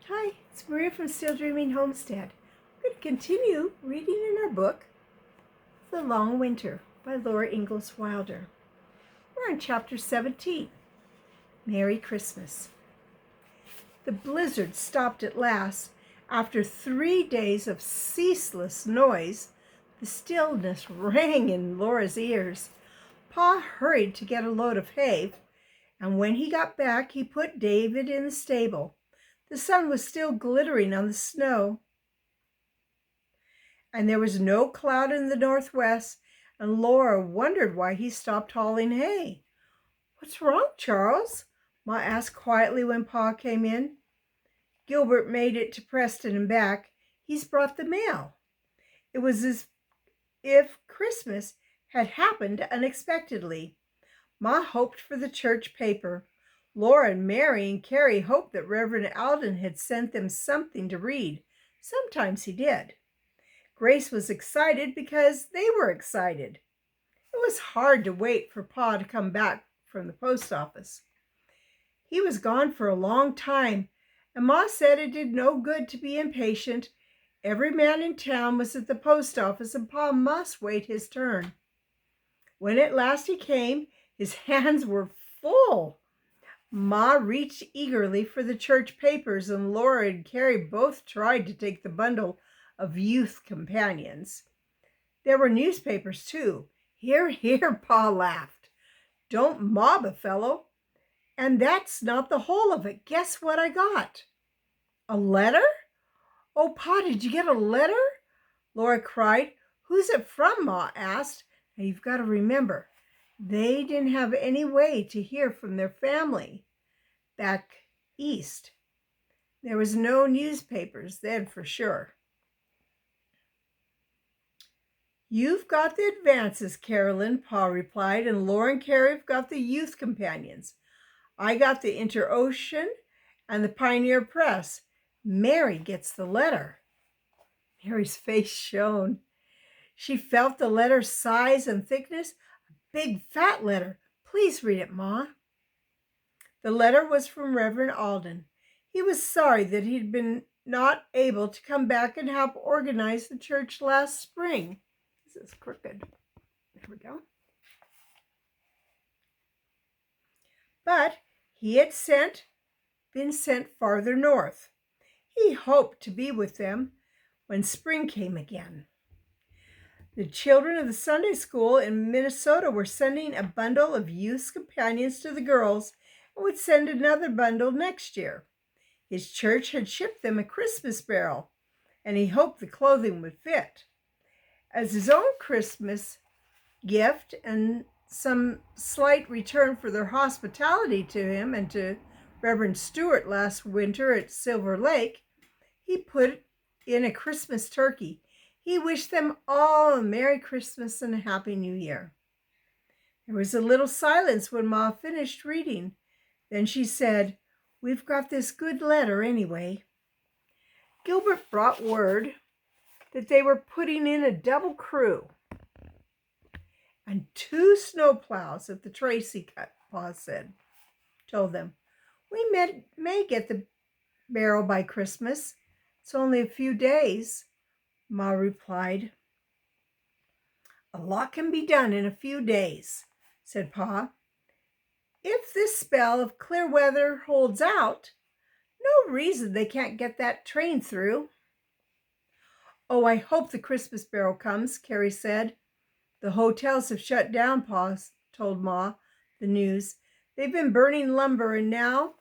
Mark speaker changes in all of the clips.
Speaker 1: Hi, it's Maria from Still Dreaming Homestead. We're going to continue reading in our book, The Long Winter by Laura Ingalls Wilder. We're on chapter 17, Merry Christmas. The blizzard stopped at last. After 3 days of ceaseless noise, the stillness rang in Laura's ears. Pa hurried to get a load of hay, and when he got back, he put David in the stable. The sun was still glittering on the snow, and there was no cloud in the northwest, and Laura wondered why he stopped hauling hay. "What's wrong, Charles?" Ma asked quietly when Pa came in. "Gilbert made it to Preston and back. He's brought the mail." It was as if Christmas had happened unexpectedly. Ma hoped for the church paper. Laura and Mary and Carrie hoped that Reverend Alden had sent them something to read. Sometimes he did. Grace was excited because they were excited. It was hard to wait for Pa to come back from the post office. He was gone for a long time, and Ma said it did no good to be impatient. Every man in town was at the post office, and Pa must wait his turn. When at last he came, his hands were full. Ma reached eagerly for the church papers, and Laura and Carrie both tried to take the bundle of Youth Companions. There were newspapers, too. "Hear, hear," Pa laughed. "Don't mob a fellow. And that's not the whole of it. Guess what I got?" "A letter? Oh, Pa, did you get a letter?" Laura cried. "Who's it from?" Ma asked. Now, you've got to remember, they didn't have any way to hear from their family back east. There was no newspapers then for sure. "You've got the advances, Carolyn," Pa replied, "and Laura and Carrie have got the Youth Companions. I got the Inter-Ocean and the Pioneer Press. Mary gets the letter." Mary's face shone. She felt the letter's size and thickness. A big, fat letter. "Please read it, Ma." The letter was from Reverend Alden. He was sorry that he'd been not able to come back and help organize the church last spring. This is crooked. There we go. But he had been sent farther north. He hoped to be with them when spring came again. The children of the Sunday school in Minnesota were sending a bundle of Youth Companions to the girls and would send another bundle next year. His church had shipped them a Christmas barrel, and he hoped the clothing would fit. As his own Christmas gift and some slight return for their hospitality to him and to Reverend Stewart last winter at Silver Lake, he put in a Christmas turkey. He wished them all a Merry Christmas and a Happy New Year. There was a little silence when Ma finished reading. Then she said, "We've got this good letter anyway." Gilbert brought word that they were putting in a double crew and 2 snowplows at the Tracy cut, Pa told them. "We may get the barrel by Christmas. It's only a few days," Ma replied. "A lot can be done in a few days," said Pa. "If this spell of clear weather holds out, no reason they can't get that train through." "Oh, I hope the Christmas barrel comes," Carrie said. "The hotels have shut down," Pa told Ma the news. "They've been burning lumber, and now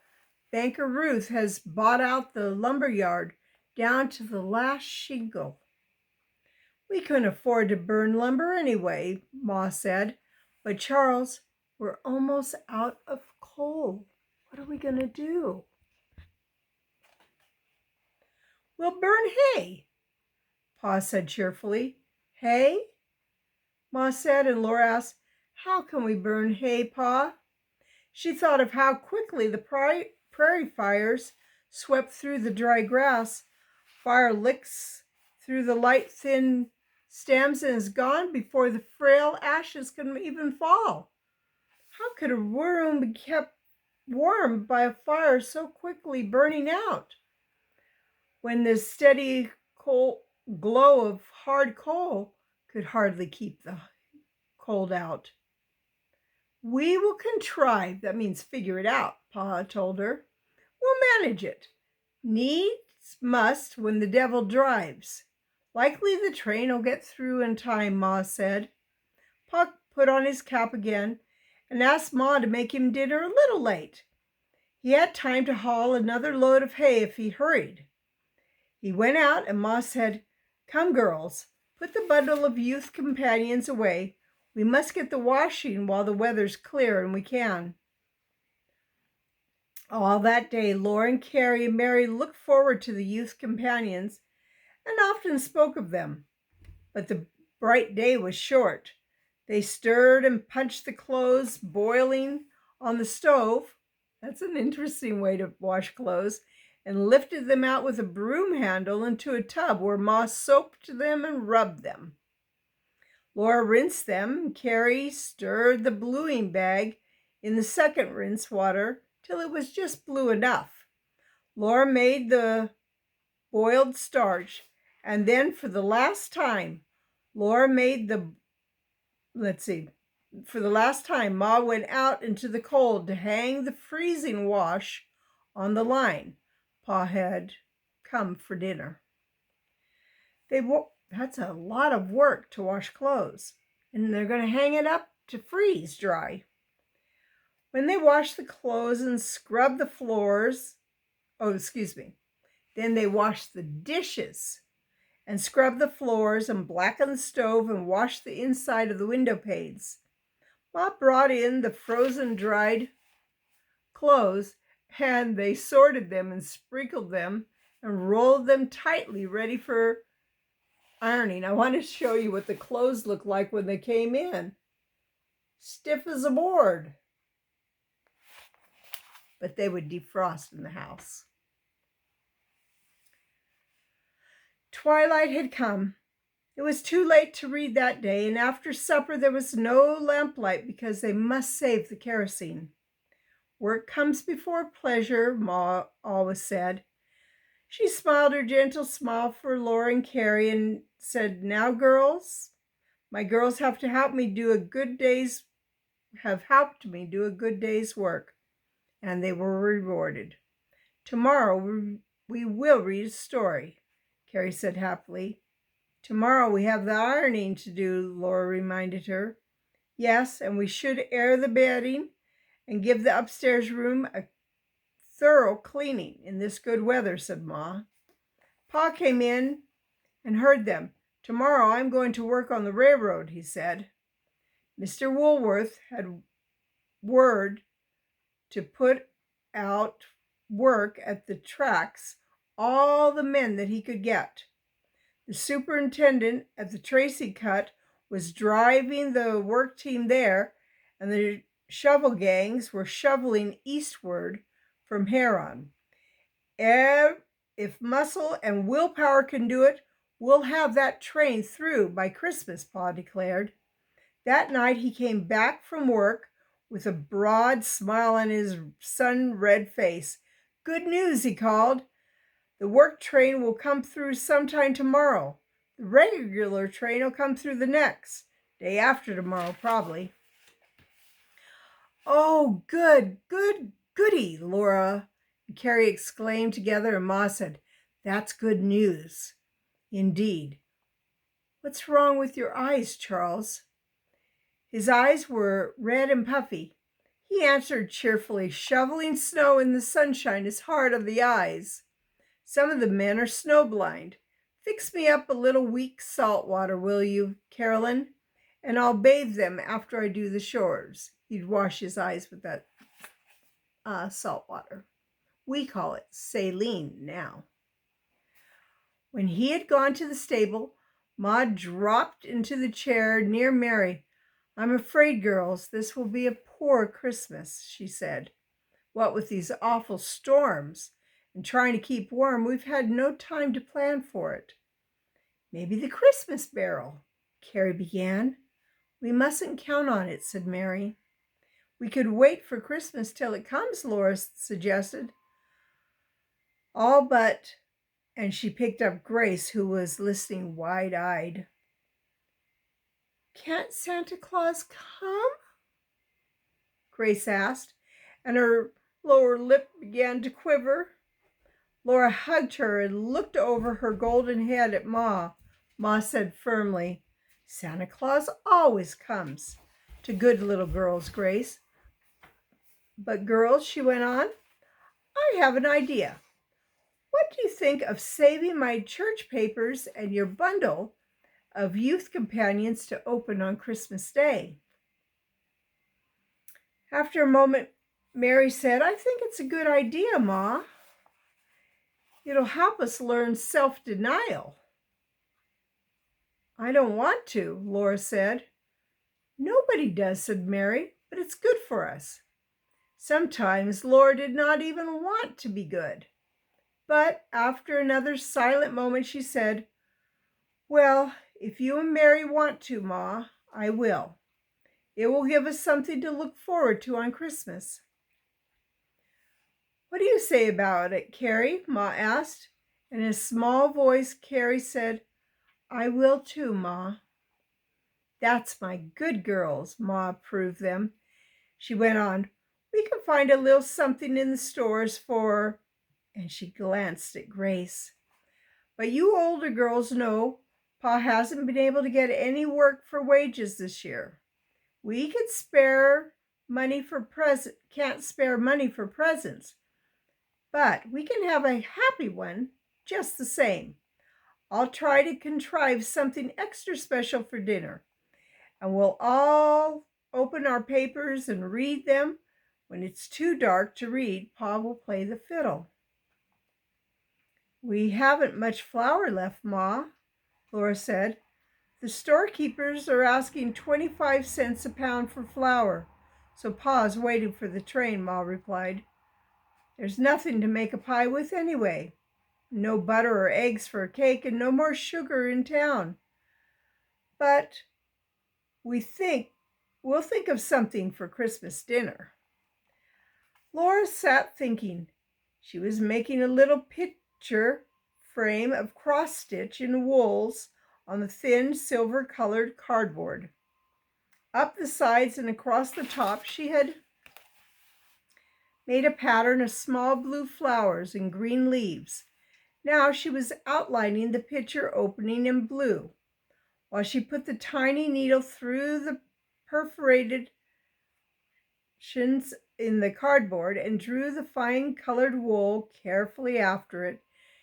Speaker 1: Banker Ruth has bought out the lumber yard down to the last shingle." "We couldn't afford to burn lumber anyway," Ma said. "But Charles, we're almost out of coal. What are we going to do?" "We'll burn hay," Pa said cheerfully. "Hay?" Ma said, and Laura asked, "How can we burn hay, Pa?" She thought of how quickly the prairie fires swept through the dry grass. Fire licks through the light, thin stems and is gone before the frail ashes can even fall. How could a room be kept warm by a fire so quickly burning out? when the steady glow of hard coal could hardly keep the cold out. We will contrive, that means figure it out, Pa told her. We'll manage it. Needs must when the devil drives. Likely the train will get through in time, Ma said. Pa put on his cap again and asked Ma to make him dinner a little late. He had time to haul another load of hay if he hurried. He went out and Ma said, Come, girls, put the bundle of youth companions away. We must get the washing while the weather's clear and we can. All that day, Laura and Carrie and Mary looked forward to the youth companions and often spoke of them. But the bright day was short. They stirred and punched the clothes boiling on the stove. That's an interesting way to wash clothes. And lifted them out with a broom handle into a tub where Ma soaped them and rubbed them. Laura rinsed them, and Carrie stirred the bluing bag in the second rinse water till it was just blue enough. Laura made the boiled starch, and then for the last time, Ma went out into the cold to hang the freezing wash on the line. Pa had come for dinner. That's a lot of work to wash clothes, and they're going to hang it up to freeze dry. When they washed the clothes and scrubbed the floors, then they washed the dishes and scrubbed the floors and blackened the stove and washed the inside of the window panes. Ma brought in the frozen dried clothes, and they sorted them and sprinkled them and rolled them tightly, ready for ironing. I want to show you what the clothes looked like when they came in. Stiff as a board. But they would defrost in the house. Twilight had come. It was too late to read that day, and after supper there was no lamplight because they must save the kerosene. Work comes before pleasure, Ma always said. She smiled her gentle smile for Laura and Carrie and said, Now, girls, my girls have helped me do a good day's work, and they were rewarded. Tomorrow we will read a story, Carrie said happily. Tomorrow we have the ironing to do, Laura reminded her. Yes, and we should air the bedding and give the upstairs room a thorough cleaning in this good weather, said Ma. Pa came in and heard them. Tomorrow I'm going to work on the railroad, he said. Mr. Woolworth had word to put out work at the tracks all the men that he could get. The superintendent at the Tracy cut was driving the work team there, and the shovel gangs were shoveling eastward from Heron. If muscle and willpower can do it, we'll have that train through by Christmas, Pa declared. That night he came back from work with a broad smile on his sun-red face. Good news, he called. The work train will come through sometime tomorrow. The regular train will come through the next day after tomorrow, probably. Oh, goody, Laura and Carrie exclaimed together, and Ma said, That's good news. Indeed. What's wrong with your eyes, Charles? His eyes were red and puffy. He answered cheerfully, Shoveling snow in the sunshine is hard on the eyes. Some of the men are snowblind. Fix me up a little weak salt water, will you, Carolyn? And I'll bathe them after I do the chores. He'd wash his eyes with that salt water. We call it saline now. When he had gone to the stable, Ma dropped into the chair near Mary. I'm afraid, girls, this will be a poor Christmas, she said. What with these awful storms and trying to keep warm, we've had no time to plan for it. Maybe the Christmas barrel, Carrie began. We mustn't count on it, said Mary. We could wait for Christmas till it comes, Laura suggested. All but and she picked up Grace, who was listening wide-eyed. "Can't Santa Claus come?" Grace asked, and her lower lip began to quiver. Laura hugged her and looked over her golden head at Ma. Ma said firmly, "Santa Claus always comes to good little girls, Grace." "But girls," she went on, "I have an idea. What do you think of saving my church papers and your bundle of youth companions to open on Christmas Day?" After a moment, Mary said, "I think it's a good idea, Ma. It'll help us learn self-denial." "I don't want to," Laura said. "Nobody does," said Mary, "but it's good for us." Sometimes Laura did not even want to be good. But after another silent moment, she said, "Well, if you and Mary want to, Ma, I will. It will give us something to look forward to on Christmas." "What do you say about it, Carrie?" Ma asked. And in a small voice, Carrie said, "I will too, Ma." "That's my good girls," Ma approved them. She went on, "We can find a little something in the stores for," and she glanced at Grace, "but you older girls know Pa hasn't been able to get any work for wages this year. We can't spare money for presents, but we can have a happy one just the same. I'll try to contrive something extra special for dinner, and we'll all open our papers and read them. When it's too dark to read, Pa will play the fiddle." "We haven't much flour left, Ma," Laura said. "The storekeepers are asking 25 cents a pound for flour, so Pa's waiting for the train," Ma replied. "There's nothing to make a pie with anyway. No butter or eggs for a cake, and no more sugar in town. But we'll think of something for Christmas dinner." Laura sat thinking. She was making a little picture frame of cross-stitch in wools on the thin silver-colored cardboard. Up the sides and across the top she had made a pattern of small blue flowers and green leaves. Now she was outlining the picture opening in blue, while she put the tiny needle through the perforations in the cardboard and drew the fine colored wool carefully after it.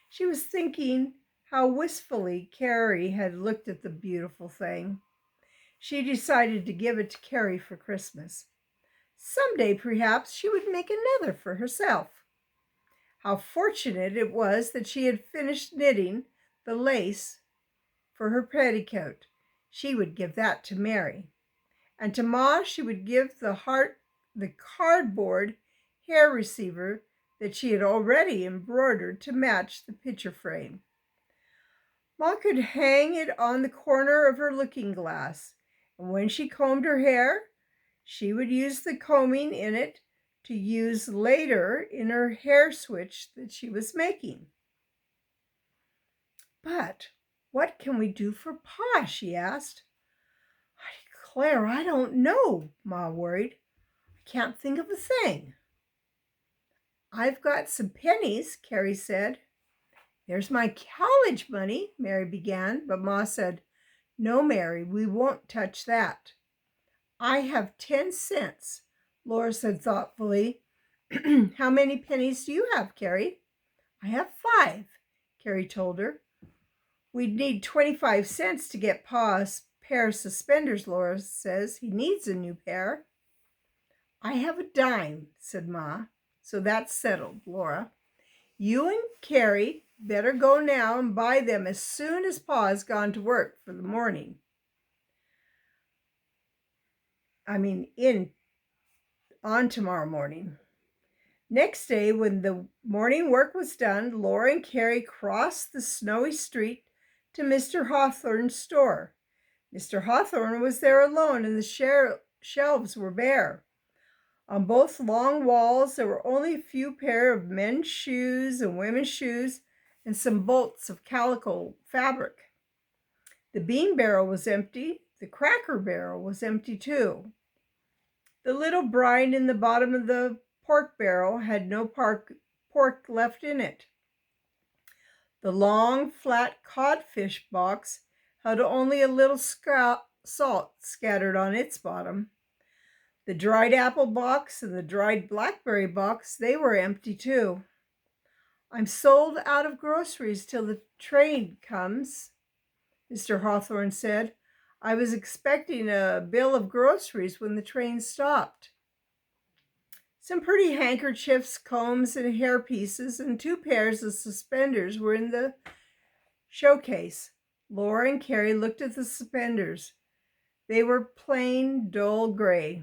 Speaker 1: She was thinking how wistfully Carrie had looked at the beautiful thing. She decided to give it to Carrie for Christmas. Someday, perhaps, she would make another for herself. How fortunate it was that she had finished knitting the lace for her petticoat. She would give that to Mary. And to Ma she would give the cardboard hair receiver that she had already embroidered to match the picture frame. Ma could hang it on the corner of her looking glass, and when she combed her hair, she would use the combing in it to use later in her hair switch that she was making. "But what can we do for Pa?" she asked. "I declare I don't know," Ma worried. "I can't think of a thing." "I've got some pennies," Carrie said. "There's my college money," Mary began, but Ma said, "No, Mary, we won't touch that." "I have 10 cents," Laura said thoughtfully. "How many pennies do you have, Carrie?" "I have 5, Carrie told her. "We'd need 25 cents to get Pa a pair of suspenders. Laura says he needs a new pair." "I have a dime," said Ma. "So that's settled, Laura. You and Carrie better go now and buy them as soon as Pa has gone to work for the morning. On tomorrow morning." Next day, when the morning work was done, Laura and Carrie crossed the snowy street to Mr. Hawthorne's store. Mr. Hawthorne was there alone, and the shelves were bare. On both long walls, there were only a few pair of men's shoes and women's shoes, and some bolts of calico fabric. The bean barrel was empty. The cracker barrel was empty too. The little brine in the bottom of the pork barrel had no pork left in it. The long, flat codfish box had only a little salt scattered on its bottom. The dried apple box and the dried blackberry box, they were empty too. I'm sold out of groceries till the train comes, Mr. Hawthorne said. I was expecting a bill of groceries when the train stopped. Some pretty handkerchiefs, combs, and hair pieces, and 2 pairs of suspenders were in the showcase. Laura and Carrie looked at the suspenders. They were plain, dull gray.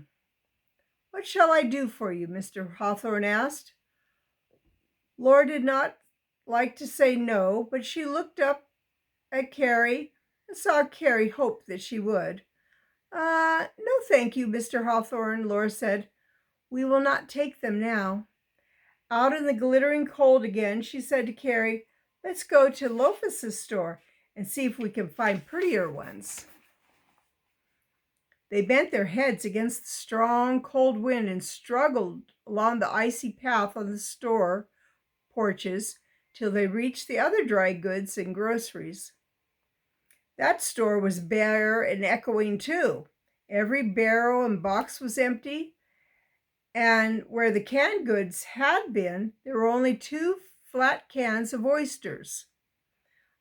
Speaker 1: What shall I do for you? Mr. Hawthorne asked. Laura did not like to say no, but she looked up at Carrie and saw Carrie hope that she would. No, thank you, Mr. Hawthorne, Laura said. We will not take them now. Out in the glittering cold again, she said to Carrie, let's go to Lofus's store and see if we can find prettier ones. They bent their heads against the strong, cold wind and struggled along the icy path on the store porches till they reached the other dry goods and groceries. That store was bare and echoing too. Every barrel and box was empty, and where the canned goods had been, there were only 2 flat cans of oysters.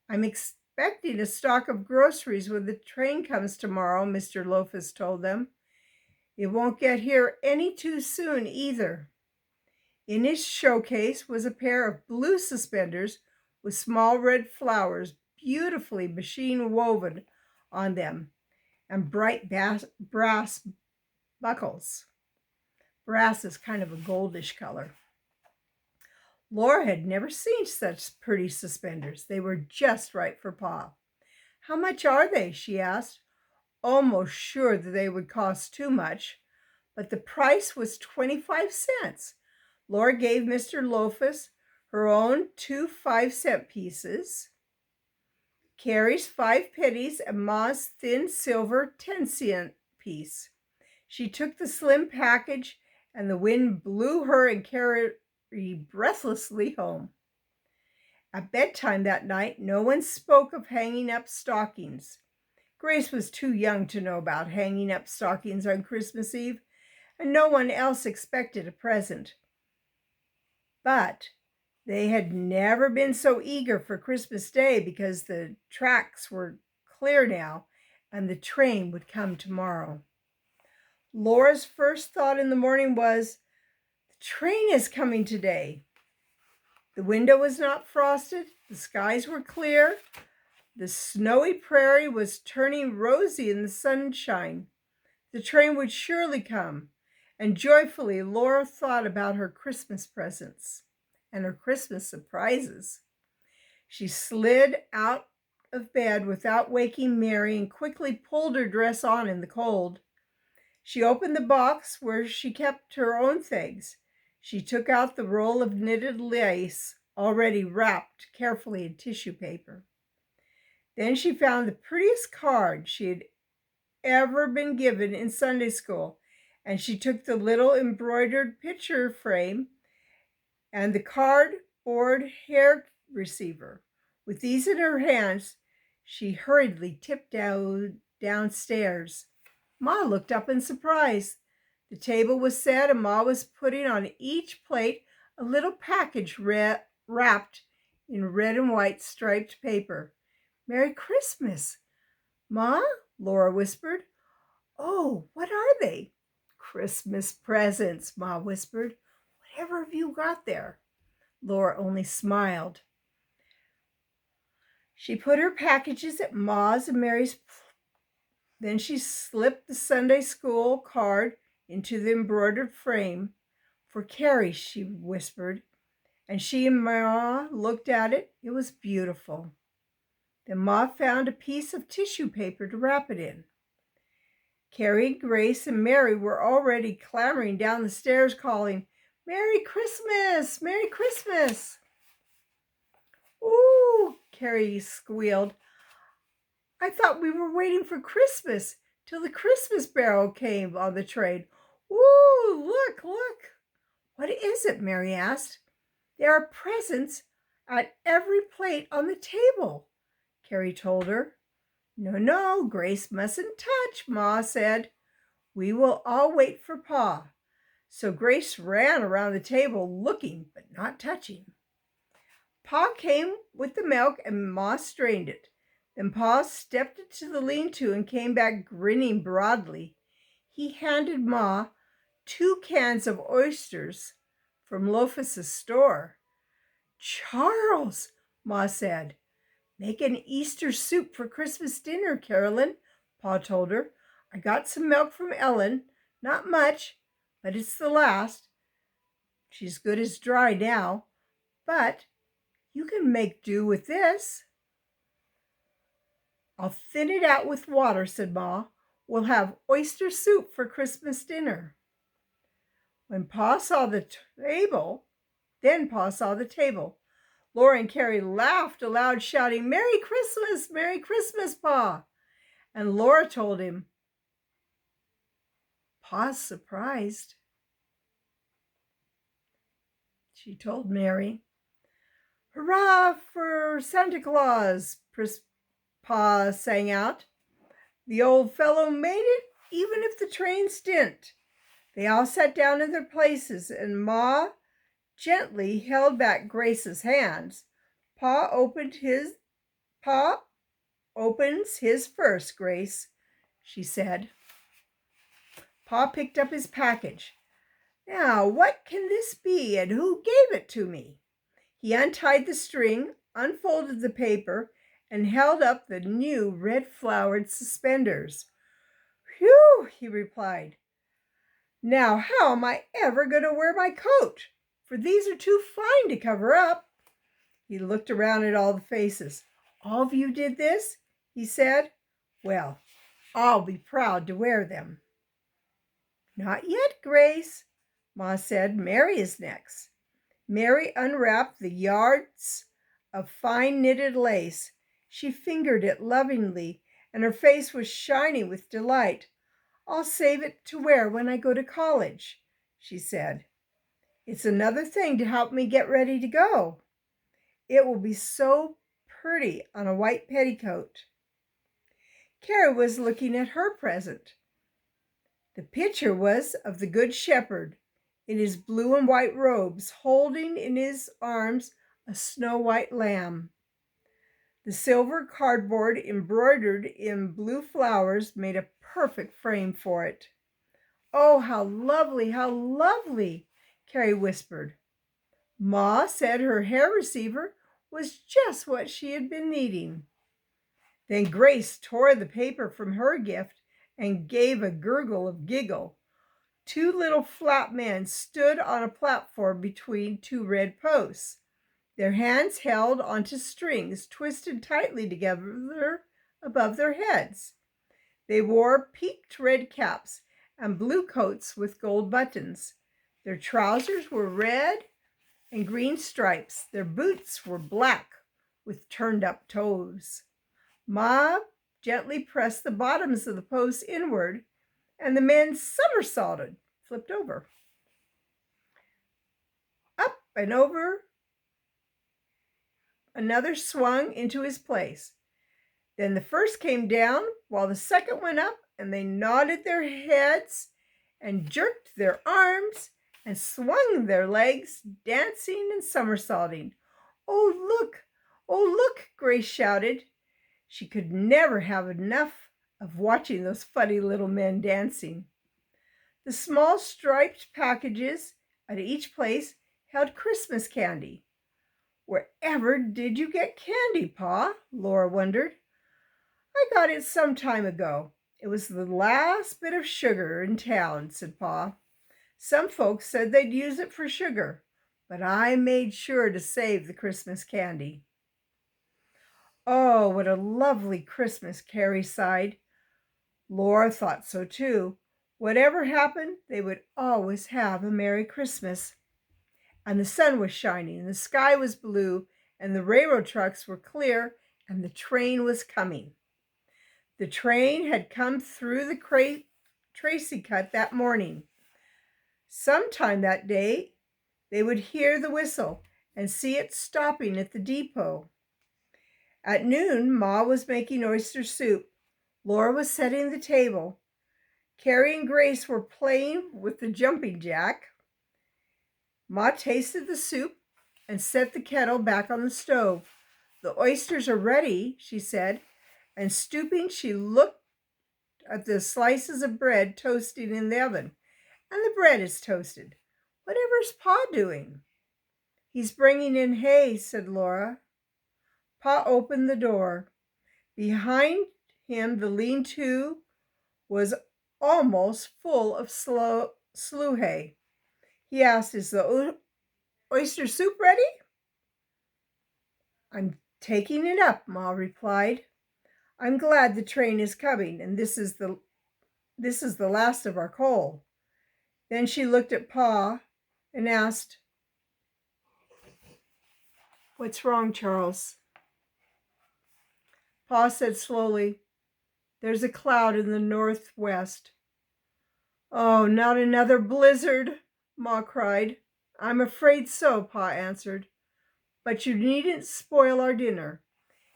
Speaker 1: I'm expecting a stock of groceries when the train comes tomorrow, Mr. Lofus told them. It won't get here any too soon either. In his showcase was a pair of blue suspenders with small red flowers beautifully machine woven on them and bright brass buckles. Brass is kind of a goldish color. Laura had never seen such pretty suspenders. They were just right for Pa. How much are they? She asked, almost sure that they would cost too much, but the price was 25 cents. Laura gave Mr. Lofus her own 2 5-cent pieces, Carrie's 5 pennies, and Ma's thin silver 10-cent piece. She took the slim package, and the wind blew her and Carrie breathlessly home. At bedtime that night, no one spoke of hanging up stockings. Grace was too young to know about hanging up stockings on Christmas Eve, and no one else expected a present. But they had never been so eager for Christmas Day because the tracks were clear now and the train would come tomorrow. Laura's first thought in the morning was, the train is coming today. The window was not frosted, the skies were clear, the snowy prairie was turning rosy in the sunshine. The train would surely come, and joyfully Laura thought about her Christmas presents and her Christmas surprises. She slid out of bed without waking Mary and quickly pulled her dress on in the cold. She opened the box where she kept her own things. She took out the roll of knitted lace, already wrapped carefully in tissue paper. Then she found the prettiest card she had ever been given in Sunday school, and she took the little embroidered picture frame and the cardboard hair receiver. With these in her hands, she hurriedly tiptoed downstairs. Ma looked up in surprise. The table was set, and Ma was putting on each plate a little package wrapped in red and white striped paper. Merry Christmas, Ma, Laura whispered. Oh, what are they? Christmas presents, Ma whispered. Whatever have you got there? Laura only smiled. She put her packages at Ma's and Mary's. Then she slipped the Sunday school card into the embroidered frame. For Carrie, she whispered, and she and Ma looked at it. It was beautiful. Then Ma found a piece of tissue paper to wrap it in. Carrie, Grace, and Mary were already clambering down the stairs calling, Merry Christmas! Merry Christmas! Ooh! Carrie squealed. I thought we were waiting for Christmas till the Christmas barrel came on the train. Ooh, look, look. What is it? Mary asked. There are presents at every plate on the table, Carrie told her. No, no, Grace mustn't touch, Ma said. We will all wait for Pa. So Grace ran around the table looking but not touching. Pa came with the milk and Ma strained it. Then Pa stepped into the lean-to and came back grinning broadly. He handed Ma 2 cans of oysters from Lofus's store. Charles, Ma said, make an Easter soup for Christmas dinner, Carolyn, Pa told her. I got some milk from Ellen, not much, but it's the last. She's good as dry now, but you can make do with this. I'll thin it out with water, said Ma. We'll have oyster soup for Christmas dinner. When Pa saw the table, Laura and Carrie laughed aloud, shouting, Merry Christmas, Pa. And Laura told him, Pa's surprised. She told Mary, Hurrah for Santa Claus, Pa sang out. The old fellow made it, even if the trains didn't. They all sat down in their places, and Ma gently held back Grace's hands. Pa opens his first, Grace, she said. Pa picked up his package. Now, what can this be, and who gave it to me? He untied the string, unfolded the paper, and held up the new red-flowered suspenders. Whew, he replied. Now, how am I ever going to wear my coat? For these are too fine to cover up. He looked around at all the faces. All of you did this? He said. Well, I'll be proud to wear them. Not yet, Grace, Ma said. Mary is next. Mary unwrapped the yards of fine knitted lace. She fingered it lovingly, and her face was shining with delight. I'll save it to wear when I go to college, she said. It's another thing to help me get ready to go. It will be so pretty on a white petticoat. Carrie was looking at her present. The picture was of the Good Shepherd in his blue and white robes, holding in his arms a snow-white lamb. The silver cardboard embroidered in blue flowers made a perfect frame for it. Oh, how lovely, Carrie whispered. Ma said her hair receiver was just what she had been needing. Then Grace tore the paper from her gift and gave a gurgle of giggle. 2 little flat men stood on a platform between 2 red posts. Their hands held onto strings twisted tightly together above their heads. They wore peaked red caps and blue coats with gold buttons. Their trousers were red and green stripes. Their boots were black with turned up toes. Ma gently pressed the bottoms of the posts inward, and the men somersaulted, flipped over. Up and over, another swung into his place. Then the first came down while the second went up, and they nodded their heads and jerked their arms and swung their legs, dancing and somersaulting. Oh, look, Grace shouted. She could never have enough of watching those funny little men dancing. The small striped packages at each place held Christmas candy. Wherever did you get candy, Pa? Laura wondered. I got it some time ago. It was the last bit of sugar in town, said Pa. Some folks said they'd use it for sugar, but I made sure to save the Christmas candy. Oh, what a lovely Christmas, Carrie sighed. Laura thought so too. Whatever happened, they would always have a Merry Christmas. And the sun was shining, and the sky was blue, and the railroad tracks were clear, and the train was coming. The train had come through the Tracy cut that morning. Sometime that day, they would hear the whistle and see it stopping at the depot. At noon, Ma was making oyster soup. Laura was setting the table. Carrie and Grace were playing with the jumping jack. Ma tasted the soup and set the kettle back on the stove. "The oysters are ready," she said, and stooping, she looked at the slices of bread toasting in the oven. "And the bread is toasted. Whatever's Pa doing?" "He's bringing in hay," said Laura. Pa opened the door. Behind him, the lean-to was almost full of slough hay. He asked, "Is the oyster soup ready?" "I'm taking it up," Ma replied. "I'm glad the train is coming, and this is the last of our coal." Then she looked at Pa and asked, "What's wrong, Charles?" Pa said slowly, "There's a cloud in the northwest." "Oh, not another blizzard," Ma cried. "I'm afraid so," Pa answered. "But you needn't spoil our dinner."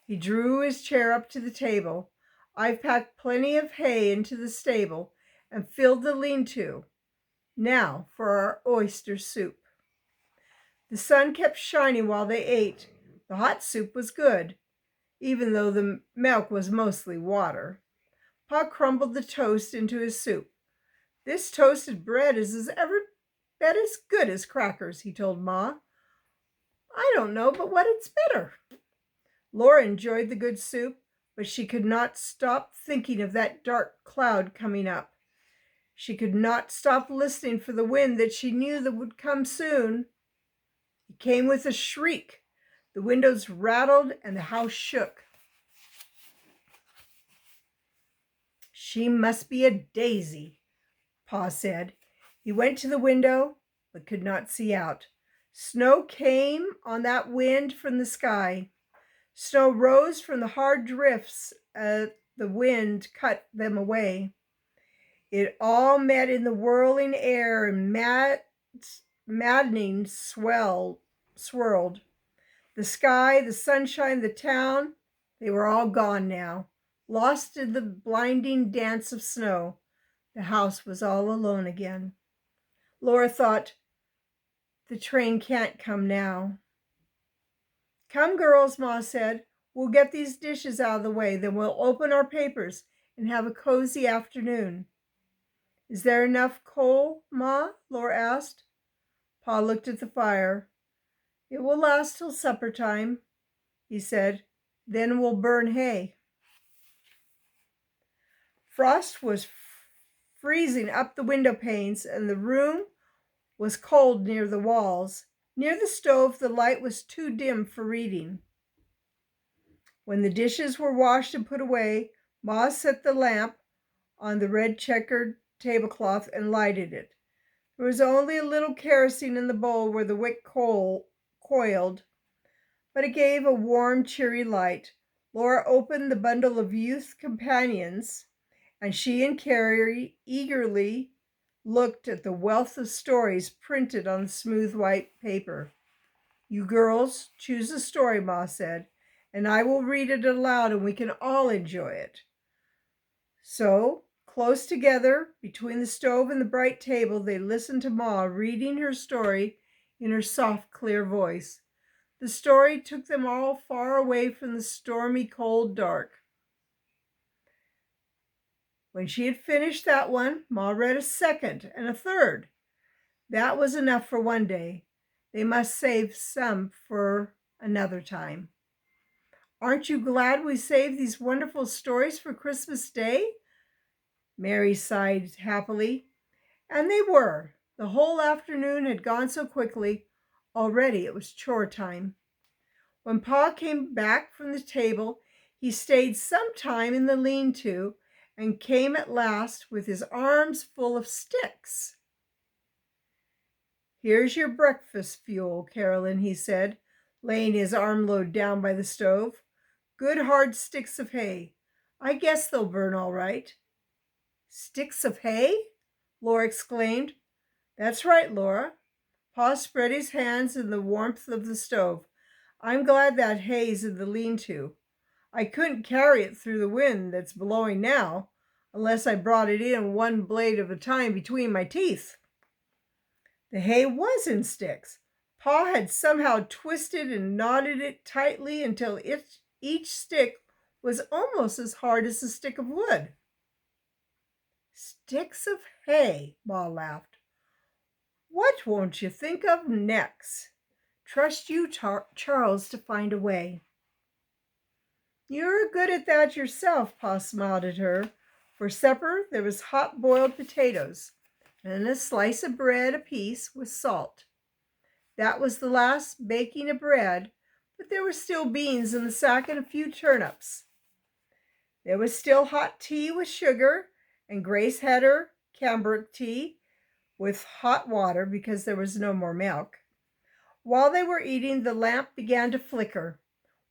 Speaker 1: He drew his chair up to the table. "I've packed plenty of hay into the stable and filled the lean-to. Now for our oyster soup." The sun kept shining while they ate. The hot soup was good, even though the milk was mostly water. Pa crumbled the toast into his soup. "This toasted bread is every bit as good as crackers," he told Ma. "I don't know but what it's better." Laura enjoyed the good soup, but she could not stop thinking of that dark cloud coming up. She could not stop listening for the wind that she knew that would come soon. It came with a shriek. The windows rattled and the house shook. "She must be a daisy," Pa said. He went to the window, but could not see out. Snow came on that wind from the sky. Snow rose from the hard drifts as the wind cut them away. It all met in the whirling air and maddening swirled. The sky, the sunshine, the town, they were all gone now, lost in the blinding dance of snow. The house was all alone again. Laura thought, "The train can't come now." "Come, girls," Ma said. "We'll get these dishes out of the way, then we'll open our papers and have a cozy afternoon." "Is there enough coal, Ma?" Laura asked. Pa looked at the fire. "It will last till supper time," he said. "Then we'll burn hay." Frost was freezing up the window panes, and the room was cold near the walls. Near the stove, the light was too dim for reading. When the dishes were washed and put away, Ma set the lamp on the red checkered tablecloth and lighted it. There was only a little kerosene in the bowl where the wick coiled, but it gave a warm, cheery light. Laura opened the bundle of Youth Companions, and she and Carrie eagerly looked at the wealth of stories printed on the smooth white paper. "You girls choose a story," Ma said, "and I will read it aloud and we can all enjoy it." So, close together between the stove and the bright table, they listened to Ma reading her story in her soft, clear voice. The story took them all far away from the stormy, cold dark. When she had finished that one, Ma read a second and a third. That was enough for one day. They must save some for another time. "Aren't you glad we saved these wonderful stories for Christmas Day?" Mary sighed happily. And they were. The whole afternoon had gone so quickly. Already it was chore time. When Pa came back from the table, he stayed some time in the lean-to and came at last with his arms full of sticks. "Here's your breakfast fuel, Carolyn," he said. laying his armload down by the stove. "Good hard sticks of hay. I guess they'll burn all right." "Sticks of hay?" Laura exclaimed. "That's right, Laura." Pa spread his hands in the warmth of the stove. "I'm glad that hay's in the lean-to. I couldn't carry it through the wind that's blowing now, unless I brought it in one blade at a time between my teeth." The hay was in sticks. Pa had somehow twisted and knotted it tightly until each stick was almost as hard as a stick of wood. "Sticks of hay," Ma laughed. "What won't you think of next? Trust you, Charles, to find a way." "You're good at that yourself," Pa smiled at her. For supper there was hot boiled potatoes and a slice of bread apiece with salt. That was the last baking of bread, but there were still beans in the sack and a few turnips. There was still hot tea with sugar, and Grace had her cambric tea with hot water because there was no more milk. While they were eating, the lamp began to flicker.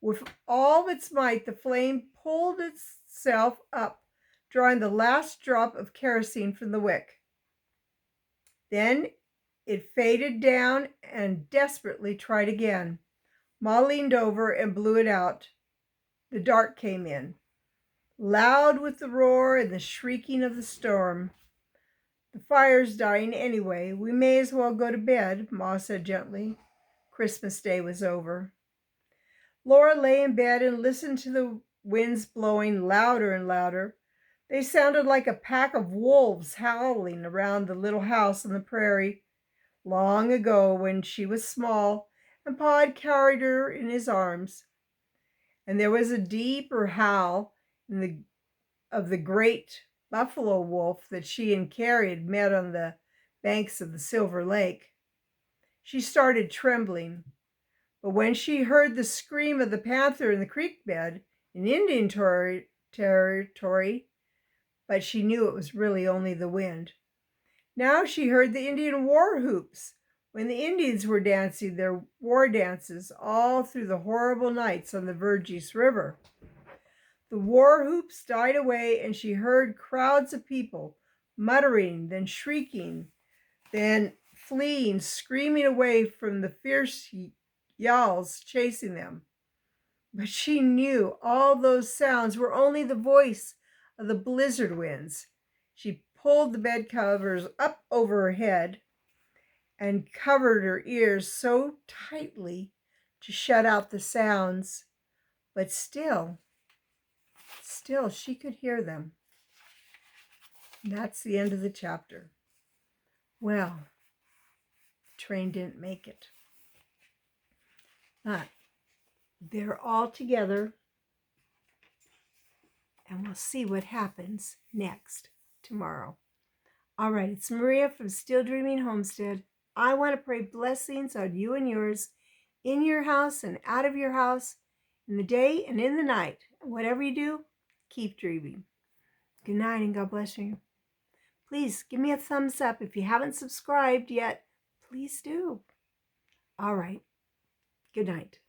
Speaker 1: With all its might, the flame pulled itself up, drawing the last drop of kerosene from the wick. Then it faded down and desperately tried again. Ma leaned over and blew it out. The dark came in, loud with the roar and the shrieking of the storm. "The fire's dying anyway. We may as well go to bed," Ma said gently. Christmas Day was over. Laura lay in bed and listened to the winds blowing louder and louder. They sounded like a pack of wolves howling around the little house on the prairie. Long ago, when she was small, and Pa had carried her in his arms. And there was a deeper howl of the great buffalo wolf that she and Carrie had met on the banks of the Silver Lake. She started trembling, but when she heard the scream of the panther in the creek bed in Indian territory, but she knew it was really only the wind. Now she heard the Indian war whoops when the Indians were dancing their war dances all through the horrible nights on the Vergeese River. The war whoops died away, and she heard crowds of people muttering, then shrieking, then fleeing, screaming away from the fierce yowls chasing them. But she knew all those sounds were only the voice of the blizzard winds. She pulled the bed covers up over her head and covered her ears so tightly to shut out the sounds, but still she could hear them. And that's the end of the chapter. Well, the train didn't make it, but they're all together, and we'll see what happens next tomorrow. All right, it's Maria from Still Dreaming Homestead. I want to pray blessings on you and yours, in your house and out of your house, in the day and in the night. And whatever you do, keep dreaming. Good night and God bless you. Please give me a thumbs up. If you haven't subscribed yet, please do. All right. Good night.